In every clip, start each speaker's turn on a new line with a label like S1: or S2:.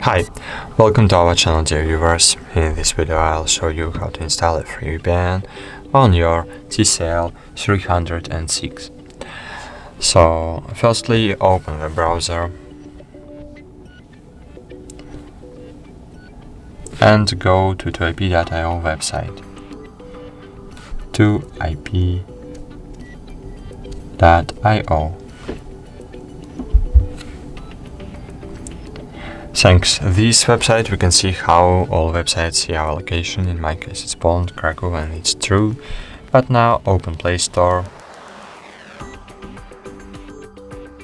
S1: Hi, welcome to our channel, dear viewers. In this video I'll show you how to install a free VPN on your TCL 306. So firstly, open the browser and go to 2ip.io website. 2ip.io. Thanks this website we can see how all websites see our location. In my case it's Poland, Krakow, and it's true. But now open Play Store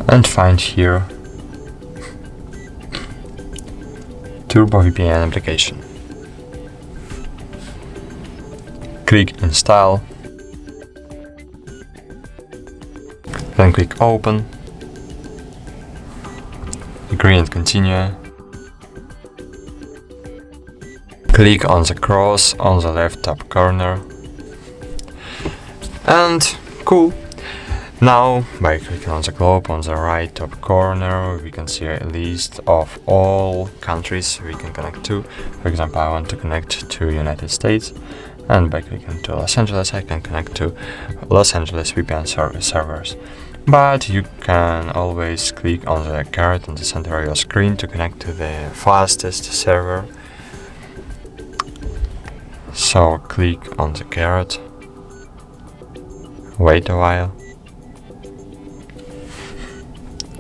S1: and find here Turbo VPN application. Click Install, then click Open, agree and continue. Click on the cross on the left top corner, and cool. Now, by clicking on the globe on the right top corner, we can see a list of all countries we can connect to. For example, I want to connect to United States, and by clicking to Los Angeles, I can connect to Los Angeles VPN servers. But you can always click on the caret on the center of your screen to connect to the fastest server. So click on the caret, wait a while,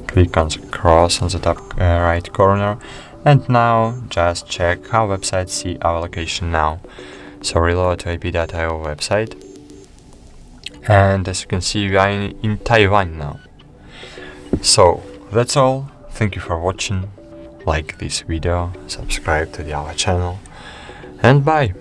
S1: click on the cross on the top right corner, and now just check how websites see our location now. So reload to ip.io website, and as you can see we are in Taiwan now. So that's all. Thank you for watching. Like this video, subscribe to our channel, and bye.